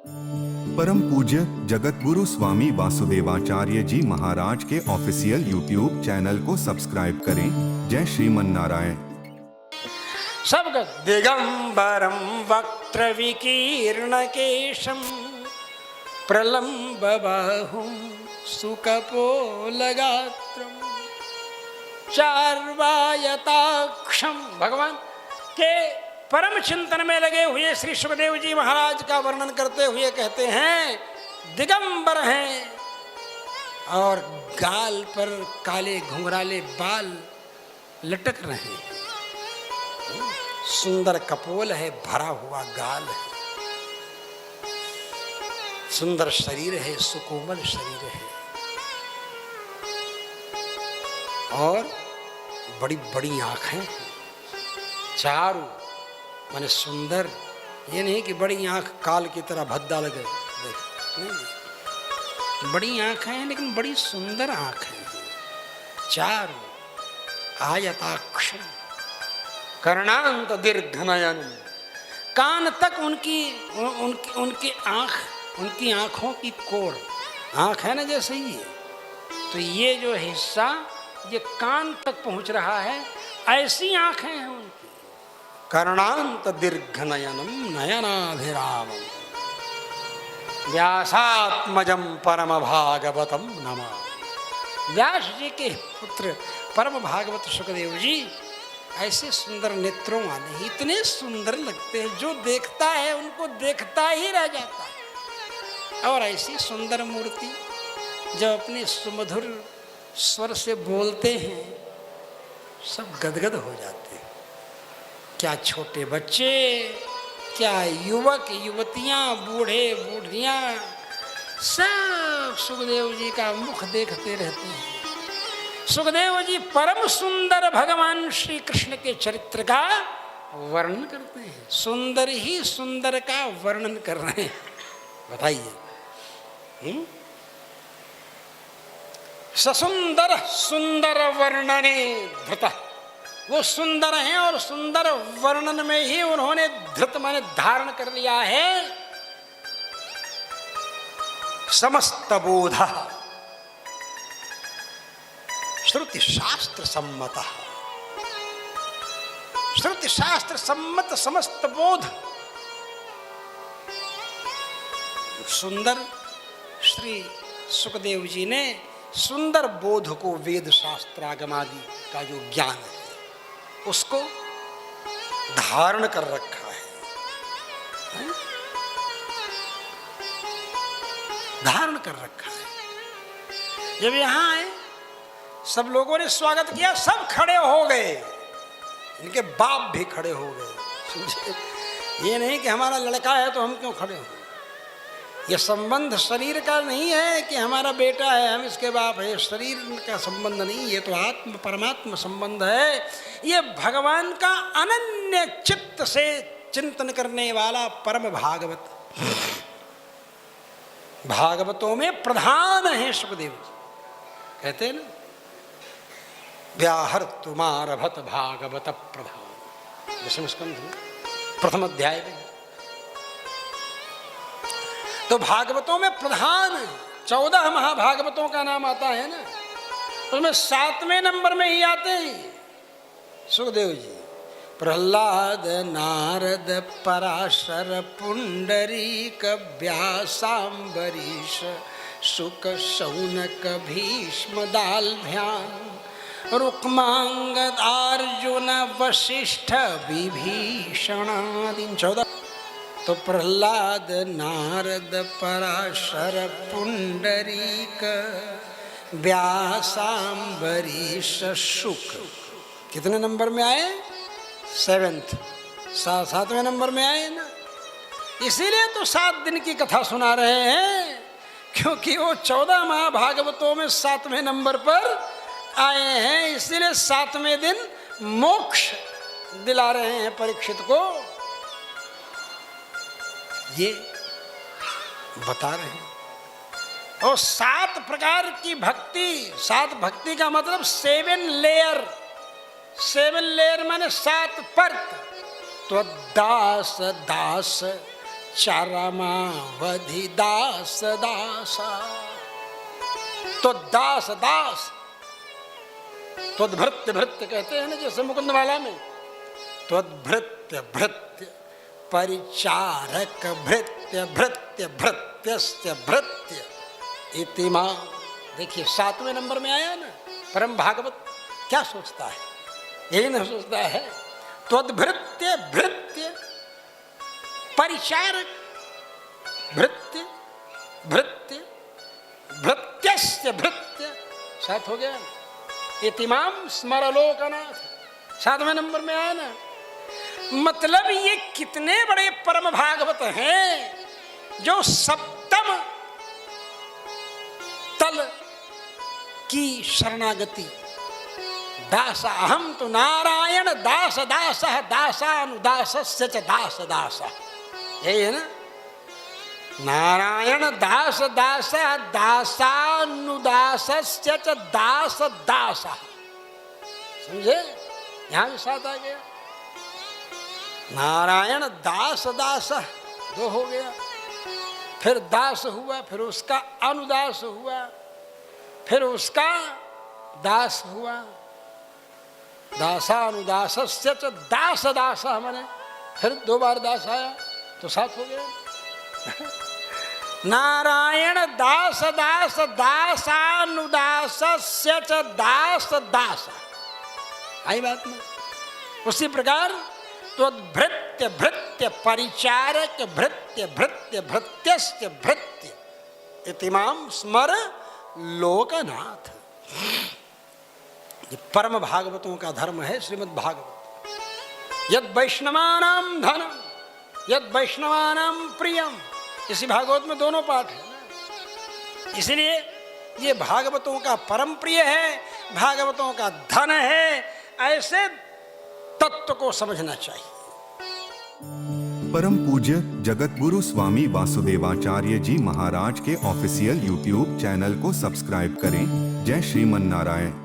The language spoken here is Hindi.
परम पूज्य जगत गुरु स्वामी वासुदेवाचार्य जी महाराज के ऑफिशियल यूट्यूब चैनल को सब्सक्राइब करें। जय श्रीमन नारायण। सब दिगंबरम वक्त्र विकीर्णकेशम प्रलंब बाहुं सुकपोलगात्रम चार्वायताक्षम। भगवान के परम चिंतन में लगे हुए श्री सुखदेव जी महाराज का वर्णन करते हुए कहते हैं दिगंबर हैं और गाल पर काले घुंघराले बाल लटक रहे हैं, सुंदर कपोल है, भरा हुआ गाल है, सुंदर शरीर है, सुकोमल शरीर है और बड़ी बड़ी आंखें हैं। चारों माने सुंदर, ये नहीं कि बड़ी आंख काल की तरह भद्दा लगे, देख नहीं, बड़ी आंखें हैं लेकिन बड़ी सुंदर आंखें हैं। चारों आयताक्षम कर्णांत दीर्घ नयन, कान तक उनकी आंखों की कोर, आंख है ना जैसे ये, तो ये जो हिस्सा ये कान तक पहुंच रहा है, ऐसी आंखें हैं उनकी। कर्णांत दीर्घ नयनम नयनाभिरामम व्यासात्मजम परम भागवतम नमः। व्यास जी के पुत्र परम भागवत सुखदेव जी ऐसे सुंदर नेत्रों वाले, इतने सुंदर लगते हैं, जो देखता है उनको देखता ही रह जाता है। और ऐसी सुंदर मूर्ति जब अपने सुमधुर स्वर से बोलते हैं सब गदगद हो जाते हैं। क्या छोटे बच्चे, क्या युवक युवतियां, बूढ़े बूढ़ियां, सब सुखदेव जी का मुख देखते रहते हैं। सुखदेव जी परम सुंदर भगवान श्री कृष्ण के चरित्र का वर्णन करते हैं, सुंदर ही सुंदर का वर्णन कर रहे हैं। बताइए, ससुंदर सुंदर वर्णने धृत, वो सुंदर हैं और सुंदर वर्णन में ही उन्होंने धृत माने धारण कर लिया है समस्त बोध श्रुति शास्त्र सम्मत, श्रुति शास्त्र सम्मत समस्त बोध। सुंदर श्री सुखदेव जी ने सुंदर बोध को, वेद शास्त्र आगम आदि का जो ज्ञान है उसको धारण कर रखा है, धारण कर रखा है। जब यहां आए सब लोगों ने स्वागत किया, सब खड़े हो गए, इनके बाप भी खड़े हो गए। समझे, ये नहीं कि हमारा लड़का है तो हम क्यों खड़े हो। यह संबंध शरीर का नहीं है कि हमारा बेटा है हम इसके बाप है, शरीर का संबंध नहीं, ये तो आत्म परमात्मा संबंध है। ये भगवान का अनन्य चित्त से चिंतन करने वाला परम भागवत, भागवतों में प्रधान है सुखदेव जी। कहते हैं ना, व्याहर तुम्हार भत भागवत प्रधान, दशम स्कंध प्रथम अध्याय में। तो भागवतों में प्रधान 14 महाभागवतों का नाम आता है ना, उसमें 7वें नंबर में ही आते हैं सुखदेव जी। प्रहलाद नारद पराशर पुंडरीक व्यासांबरीश शुक शौनक भीष्म दाल्भ्याम रुक्मांगद अर्जुन वशिष्ठ विभीषण आदि 14। तो प्रहलाद नारद पराशर पुंडरीक व्यासांबरीश शुक कितने नंबर में आए? 7th, 7वें नंबर में आए ना। इसीलिए तो 7 दिन की कथा सुना रहे हैं, क्योंकि वो 14 महाभागवतों में 7वें नंबर पर आए हैं। इसीलिए 7वें दिन मोक्ष दिला रहे हैं परीक्षित को, ये बता रहे हैं। और 7 प्रकार की भक्ति, 7 भक्ति का मतलब 7 लेयर, 7 लेयर माने 7 परत। तो दास दास चरमावधि दास दासा। तो दास दास त्वद्भृत्य भृत्य कहते हैं ना जैसे मुकुंदमाला में, त्वद्भृत्य भृत्य परिचारक भृत्य भृत्य भृत्यस्य भृत्य इति मां। देखिए 7वें नंबर में आया ना। परम भागवत क्या सोचता है? यही ना सोचता है, त्वद्भृत्य भृत्य परिचारक भृत्य भृत्य भृत्यस्य भृत्य। 7 हो गया। इतिमाम स्मरलोकनाथ 7वें नंबर में आया ना। मतलब ये कितने बड़े परम भागवत हैं जो सप्तम तल की शरणागति। दास अहम तो नारायण दास दास दासानुदासस्य च दास दास। यही है ना, नारायण दास दास दासानुदासस्य च दास दास। समझे? यहां भी 7 आ गया। नारायण दास दास 2 हो गया, फिर दास हुआ, फिर उसका अनुदास हुआ, फिर उसका दास हुआ, दासानुदासस्य च दास दास। मैंने फिर 2 बार दास आया तो 7 हो गया। नारायण दास दास दासानुदासस्य च दास दास। आई बात में। उसी प्रकार त्वद्भृत्य भृत्य परिचारक भृत्य भृत्य भृत्यस्य भृत्य इतिमाम स्मर लोकनाथ। ये परम भागवतों का धर्म है श्रीमद् भागवत। यद वैष्णवानाम धनम यद वैष्णवानाम प्रियम। इसी भागवत में दोनों पाठ है ना। इसलिए ये भागवतों का परम प्रिय है, भागवतों का धन है। ऐसे तत्व को समझना चाहिए। परम पूज्य जगत गुरु स्वामी वासुदेवाचार्य जी महाराज के ऑफिशियल यूट्यूब चैनल को सब्सक्राइब करें। जय श्रीमन नारायण।